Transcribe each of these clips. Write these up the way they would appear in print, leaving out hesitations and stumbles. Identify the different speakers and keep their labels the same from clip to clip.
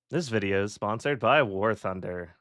Speaker 1: This video is sponsored by War Thunder.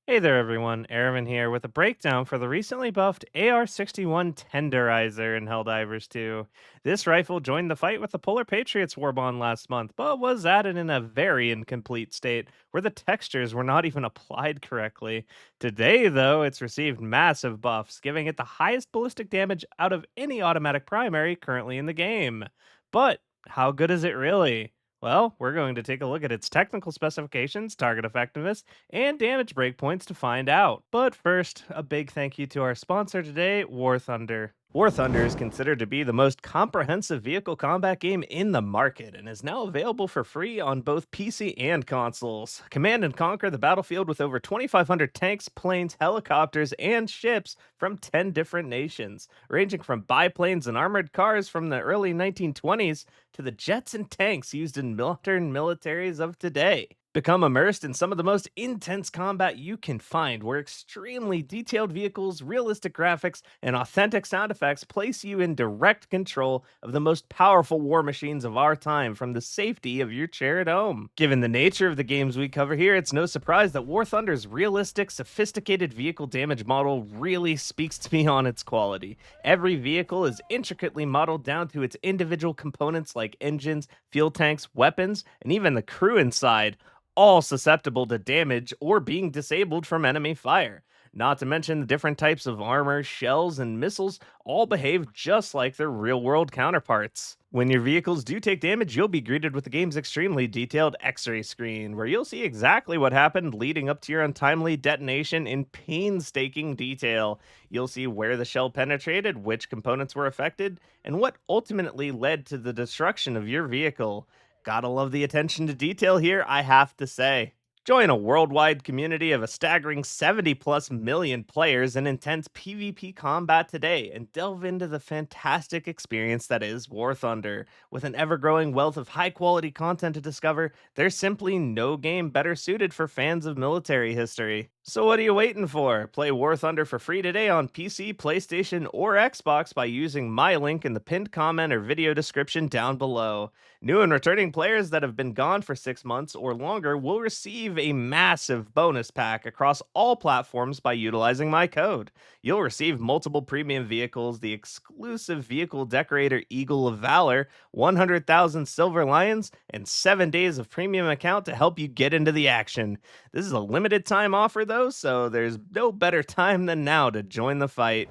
Speaker 1: Hey there, everyone. Aravan here with a breakdown for the recently buffed AR-61 Tenderizer in Helldivers 2. This rifle joined the fight with the Polar Patriots Warbond last month, but was added in a very incomplete state where the textures were not even applied correctly. Today, though, it's received massive buffs, giving it the highest ballistic damage out of any automatic primary currently in the game. But how good is it really? Well, we're going to take a look at its technical specifications, target effectiveness, and damage breakpoints to find out. But first, a big thank you to our sponsor today, War Thunder. War Thunder is considered to be the most comprehensive vehicle combat game in the market and is now available for free on both PC and consoles. Command and conquer the battlefield with over 2,500 tanks, planes, helicopters, and ships from 10 different nations, ranging from biplanes and armored cars from the early 1920s to the jets and tanks used in modern militaries of today. Become immersed in some of the most intense combat you can find, where extremely detailed vehicles, realistic graphics, and authentic sound effects place you in direct control of the most powerful war machines of our time from the safety of your chair at home. Given the nature of the games we cover here, it's no surprise that War Thunder's realistic, sophisticated vehicle damage model really speaks to me on its quality. Every vehicle is intricately modeled down to its individual components like engines, fuel tanks, weapons, and even the crew inside, all susceptible to damage or being disabled from enemy fire. Not to mention the different types of armor, shells, and missiles all behave just like their real world counterparts. When your vehicles do take damage, you'll be greeted with the game's extremely detailed x ray screen, where you'll see exactly what happened leading up to your untimely detonation in painstaking detail. You'll see where the shell penetrated, which components were affected, and what ultimately led to the destruction of your vehicle. Gotta love the attention to detail here, I have to say. Join a worldwide community of a staggering 70 plus million players in intense PvP combat today and delve into the fantastic experience that is War Thunder. With an ever growing wealth of high quality content to discover, there's simply no game better suited for fans of military history. So, what are you waiting for? Play War Thunder for free today on PC, PlayStation, or Xbox by using my link in the pinned comment or video description down below. New and returning players that have been gone for 6 months or longer will receive a massive bonus pack across all platforms by utilizing my code. You'll receive multiple premium vehicles, the exclusive vehicle decorator Eagle of Valor, 100,000 Silver Lions, and 7 days of premium account to help you get into the action. This is a limited time offer though, so there's no better time than now to join the fight.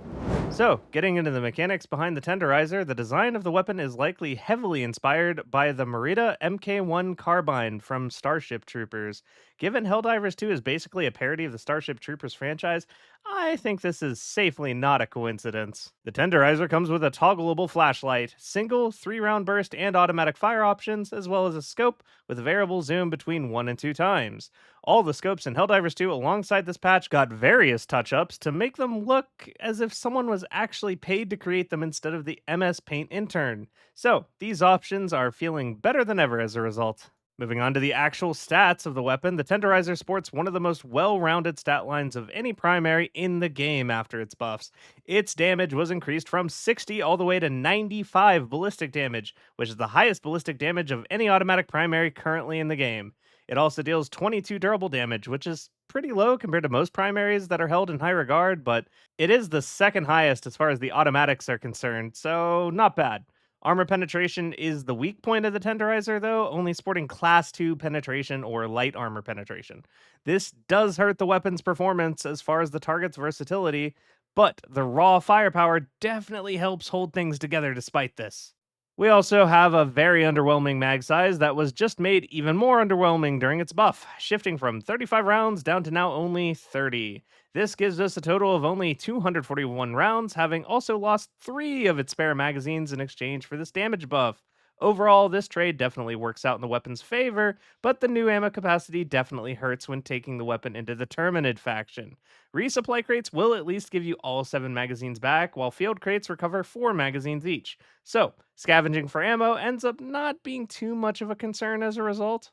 Speaker 1: So, getting into the mechanics behind the Tenderizer, the design of the weapon is likely heavily inspired by the Merida MK1 carbine from Starship Troopers. Given Helldivers 2 is basically a parody of the Starship Troopers franchise, I think this is safely not a coincidence. The Tenderizer comes with a toggleable flashlight, single, 3 round burst, and automatic fire options, as well as a scope with variable zoom between 1 and 2 times. All the scopes in Helldivers 2 alongside this patch got various touch ups to make them look as if someone was actually paid to create them instead of the MS Paint intern. So, these options are feeling better than ever as a result. Moving on to the actual stats of the weapon, the Tenderizer sports one of the most well rounded stat lines of any primary in the game after its buffs. Its damage was increased from 60 all the way to 95 ballistic damage, which is the highest ballistic damage of any automatic primary currently in the game. It also deals 22 durable damage, which is pretty low compared to most primaries that are held in high regard, but it is the second highest as far as the automatics are concerned, so not bad. Armor penetration is the weak point of the Tenderizer, though, only sporting Class 2 penetration or light armor penetration. This does hurt the weapon's performance as far as the target's versatility, but the raw firepower definitely helps hold things together despite this. We also have a very underwhelming mag size that was just made even more underwhelming during its buff, shifting from 35 rounds down to now only 30. This gives us a total of only 241 rounds, having also lost 3 of its spare magazines in exchange for this damage buff. Overall, this trade definitely works out in the weapon's favor, but the new ammo capacity definitely hurts when taking the weapon into the Terminid faction. Resupply crates will at least give you all 7 magazines back, while field crates recover 4 magazines each. So, scavenging for ammo ends up not being too much of a concern as a result.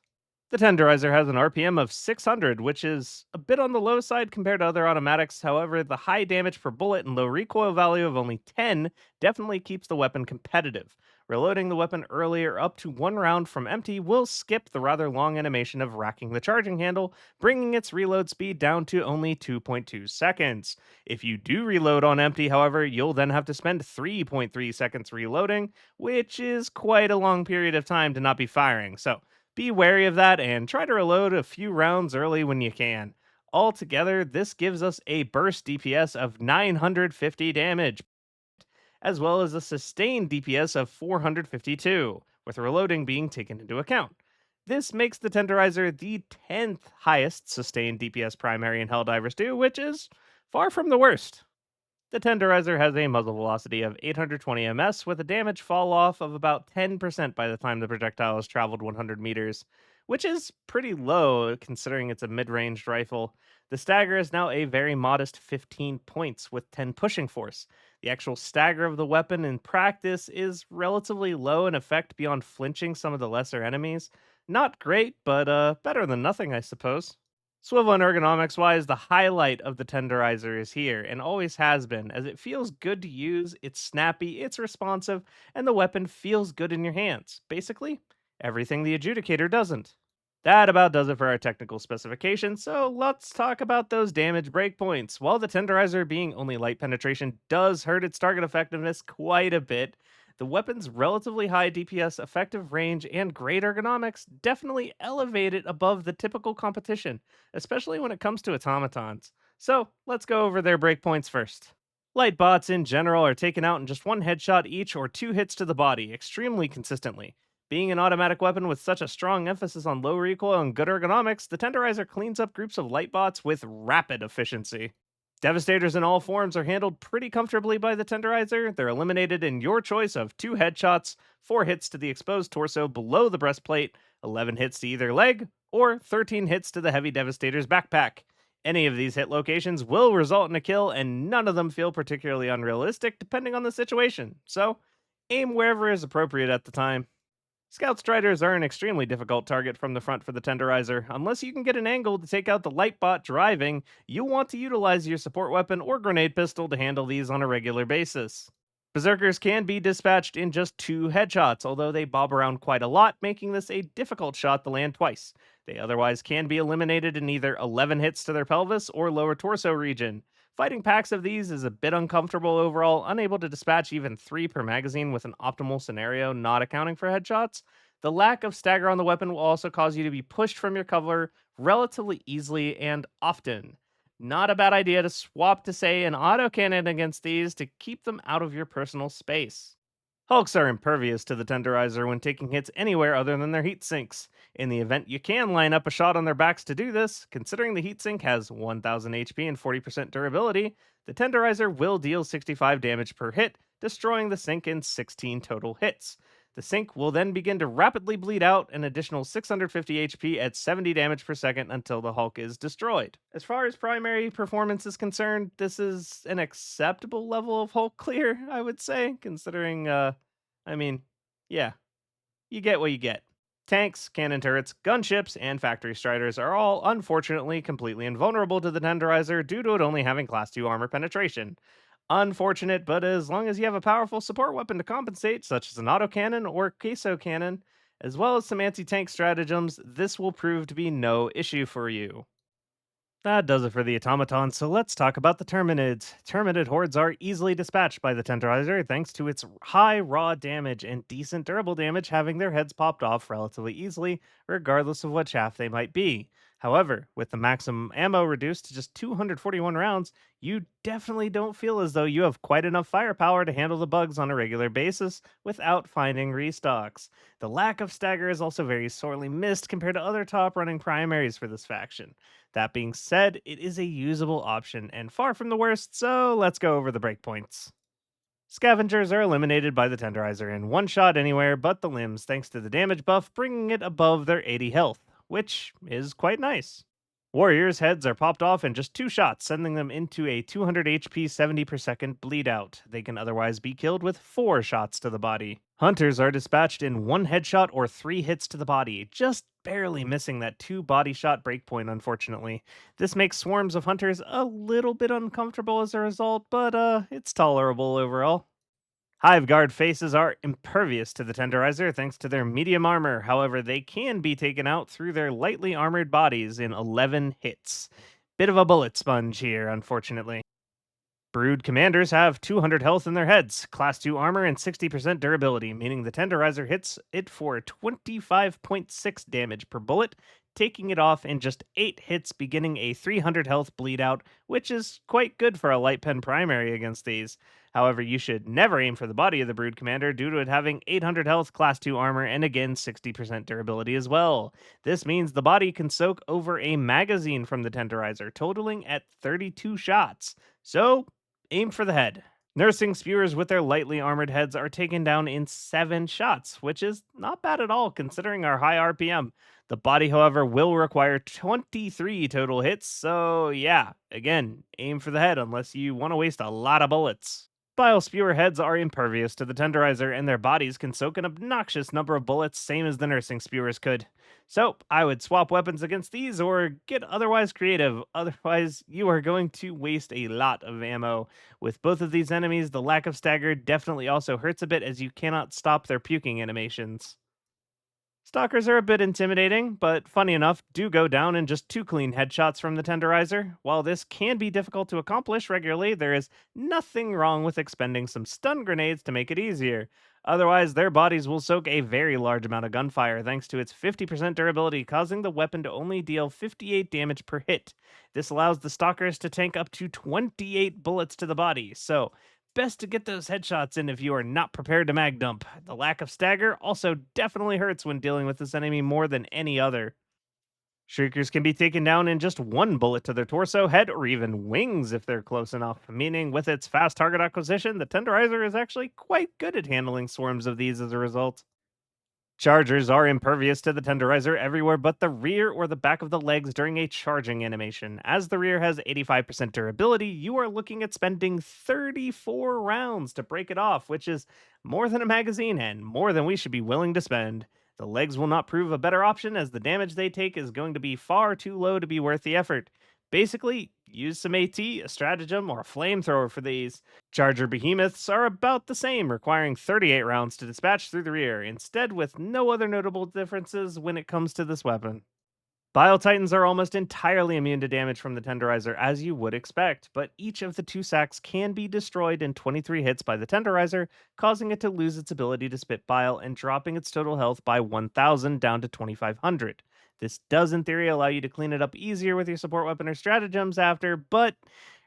Speaker 1: The Tenderizer has an RPM of 600, which is a bit on the low side compared to other automatics. However, the high damage per bullet and low recoil value of only 10 definitely keeps the weapon competitive. Reloading the weapon earlier up to one round from empty will skip the rather long animation of racking the charging handle, bringing its reload speed down to only 2.2 seconds. If you do reload on empty, however, you'll then have to spend 3.3 seconds reloading, which is quite a long period of time to not be firing. So, be wary of that and try to reload a few rounds early when you can. Altogether, this gives us a burst DPS of 950 damage, as well as a sustained DPS of 452, with reloading being taken into account. This makes the Tenderizer the 10th highest sustained DPS primary in Helldivers 2, which is far from the worst. The Tenderizer has a muzzle velocity of 820 ms with a damage fall off of about 10% by the time the projectile has traveled 100 meters, which is pretty low considering it's a mid ranged rifle. The stagger is now a very modest 15 points with 10 pushing force. The actual stagger of the weapon in practice is relatively low in effect beyond flinching some of the lesser enemies. Not great, but better than nothing, I suppose. Swivel and ergonomics wise, the highlight of the tenderizer is here and always has been, as it feels good to use, it's snappy, it's responsive, and the weapon feels good in your hands. Basically, everything the adjudicator doesn't. That about does it for our technical specifications, so let's talk about those damage breakpoints. While the tenderizer being only light penetration does hurt its target effectiveness quite a bit, the weapon's relatively high DPS, effective range, and great ergonomics definitely elevate it above the typical competition, especially when it comes to automatons. So let's go over their breakpoints first. Light bots in general are taken out in just one headshot each or two hits to the body, extremely consistently. Being an automatic weapon with such a strong emphasis on low recoil and good ergonomics, the Tenderizer cleans up groups of light bots with rapid efficiency. Devastators in all forms are handled pretty comfortably by the Tenderizer. They're eliminated in your choice of 2 headshots, 4 hits to the exposed torso below the breastplate, 11 hits to either leg, or 13 hits to the heavy Devastator's backpack. Any of these hit locations will result in a kill, and none of them feel particularly unrealistic depending on the situation. So, aim wherever is appropriate at the time. Scout Striders are an extremely difficult target from the front for the Tenderizer. Unless you can get an angle to take out the light bot driving, you'll want to utilize your support weapon or grenade pistol to handle these on a regular basis. Berserkers can be dispatched in just 2 headshots, although they bob around quite a lot, making this a difficult shot to land twice. They otherwise can be eliminated in either 11 hits to their pelvis or lower torso region. Fighting packs of these is a bit uncomfortable overall, unable to dispatch even 3 per magazine with an optimal scenario not accounting for headshots. The lack of stagger on the weapon will also cause you to be pushed from your cover relatively easily and often. Not a bad idea to swap to, say, an autocannon against these to keep them out of your personal space. Hulks are impervious to the tenderizer when taking hits anywhere other than their heat sinks. In the event you can line up a shot on their backs to do this, considering the heatsink has 1000 HP and 40% durability, the tenderizer will deal 65 damage per hit, destroying the sink in 16 total hits. The sink will then begin to rapidly bleed out an additional 650 HP at 70 damage per second until the Hulk is destroyed. As far as primary performance is concerned, this is an acceptable level of Hulk clear, I would say, considering, I mean, yeah, you get what you get. Tanks, cannon turrets, gunships, and factory striders are all unfortunately completely invulnerable to the tenderizer due to it only having class 2 armor penetration. Unfortunate, but as long as you have a powerful support weapon to compensate, such as an autocannon or queso cannon, as well as some anti-tank stratagems, this will prove to be no issue for you. That does it for the automaton, so let's talk about the Terminids. Terminid hordes are easily dispatched by the Tenderizer thanks to its high raw damage and decent durable damage, having their heads popped off relatively easily, regardless of what shaft they might be. However, with the maximum ammo reduced to just 241 rounds, you definitely don't feel as though you have quite enough firepower to handle the bugs on a regular basis without finding restocks. The lack of stagger is also very sorely missed compared to other top running primaries for this faction. That being said, it is a usable option and far from the worst, so let's go over the breakpoints. Scavengers are eliminated by the Tenderizer in one shot anywhere but the limbs thanks to the damage buff, bringing it above their 80 health, which is quite nice. Warriors' heads are popped off in just 2 shots, sending them into a 200 HP 70 per second bleed out. They can otherwise be killed with 4 shots to the body. Hunters are dispatched in 1 headshot or 3 hits to the body, just barely missing that 2 body shot breakpoint, unfortunately. This makes swarms of hunters a little bit uncomfortable as a result, but it's tolerable overall. Hive Guard faces are impervious to the Tenderizer thanks to their medium armor. However, they can be taken out through their lightly armored bodies in 11 hits. Bit of a bullet sponge here, unfortunately. Brood commanders have 200 health in their heads, class 2 armor, and 60% durability, meaning the Tenderizer hits it for 25.6 damage per bullet, taking it off in just 8 hits, beginning a 300 health bleed out, which is quite good for a light pen primary against these. However, you should never aim for the body of the Brood commander due to it having 800 health, class 2 armor, and again 60% durability as well. This means the body can soak over a magazine from the Tenderizer, totaling at 32 shots. So, aim for the head. Nursing spewers with their lightly armored heads are taken down in 7 shots, which is not bad at all considering our high RPM. The body, however, will require 23 total hits, so yeah, again, aim for the head unless you want to waste a lot of bullets. Bile spewer heads are impervious to the Tenderizer, and their bodies can soak an obnoxious number of bullets, same as the nursing spewers could. So, I would swap weapons against these or get otherwise creative, otherwise, you are going to waste a lot of ammo. With both of these enemies, the lack of stagger definitely also hurts a bit as you cannot stop their puking animations. Stalkers are a bit intimidating, but funny enough, do go down in just 2 clean headshots from the Tenderizer. While this can be difficult to accomplish regularly, there is nothing wrong with expending some stun grenades to make it easier. Otherwise, their bodies will soak a very large amount of gunfire thanks to its 50% durability, causing the weapon to only deal 58 damage per hit. This allows the Stalkers to tank up to 28 bullets to the body, so best to get those headshots in if you are not prepared to mag dump. The lack of stagger also definitely hurts when dealing with this enemy more than any other. Shriekers can be taken down in just 1 bullet to their torso, head, or even wings if they're close enough, meaning with its fast target acquisition, the Tenderizer is actually quite good at handling swarms of these as a result. Chargers are impervious to the Tenderizer everywhere but the rear or the back of the legs during a charging animation. As the rear has 85% durability, you are looking at spending 34 rounds to break it off, which is more than a magazine and more than we should be willing to spend. The legs will not prove a better option as the damage they take is going to be far too low to be worth the effort. Basically, use some AT, a stratagem, or a flamethrower for these. Charger behemoths are about the same, requiring 38 rounds to dispatch through the rear, instead, with no other notable differences when it comes to this weapon. Bile Titans are almost entirely immune to damage from the Tenderizer, as you would expect, but each of the 2 sacks can be destroyed in 23 hits by the Tenderizer, causing it to lose its ability to spit bile and dropping its total health by 1,000 down to 2,500. This does, in theory, allow you to clean it up easier with your support weapon or stratagems after, but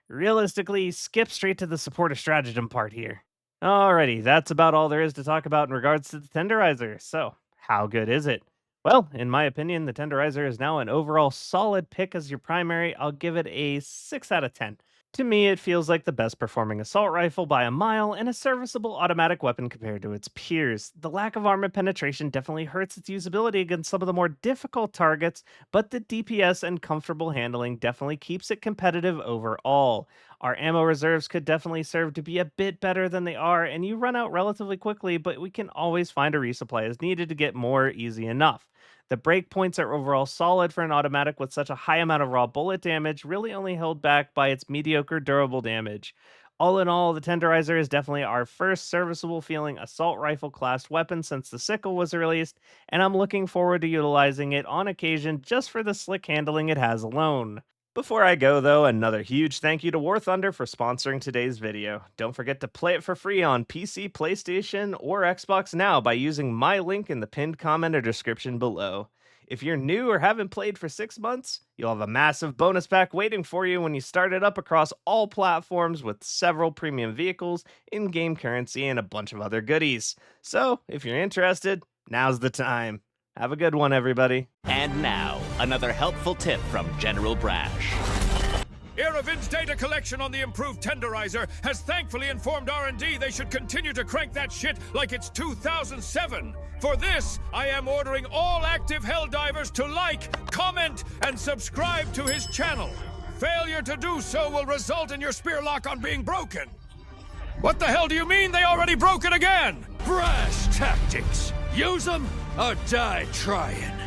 Speaker 1: realistically, skip straight to the support or stratagem part here. Alrighty, that's about all there is to talk about in regards to the Tenderizer. So, how good is it? Well, in my opinion, the Tenderizer is now an overall solid pick as your primary. I'll give it a 6 out of 10. To me, it feels like the best performing assault rifle by a mile and a serviceable automatic weapon compared to its peers. The lack of armor penetration definitely hurts its usability against some of the more difficult targets, but the DPS and comfortable handling definitely keeps it competitive overall. Our ammo reserves could definitely serve to be a bit better than they are, and you run out relatively quickly, but we can always find a resupply as needed to get more easy enough. The breakpoints are overall solid for an automatic with such a high amount of raw bullet damage, really only held back by its mediocre durable damage. All in all, the Tenderizer is definitely our first serviceable feeling assault rifle class weapon since the sickle was released, and I'm looking forward to utilizing it on occasion just for the slick handling it has alone. Before I go, though, another huge thank you to War Thunder for sponsoring today's video. Don't forget to play it for free on PC, PlayStation, or Xbox now by using my link in the pinned comment or description below. If you're new or haven't played for 6 months, you'll have a massive bonus pack waiting for you when you start it up across all platforms with several premium vehicles, in-game currency, and a bunch of other goodies. So, if you're interested, now's the time. Have a good one, everybody.
Speaker 2: And now, another helpful tip from General Brash. Eravin's data collection on the improved Tenderizer has thankfully informed R&D they should continue to crank that shit like it's 2007. For this, I am ordering all active Helldivers to like, comment, and subscribe to his channel. Failure to do so will result in your spear lock-on being broken. What the hell do you mean they already broke it again?
Speaker 3: Brass tactics. Use them or die trying.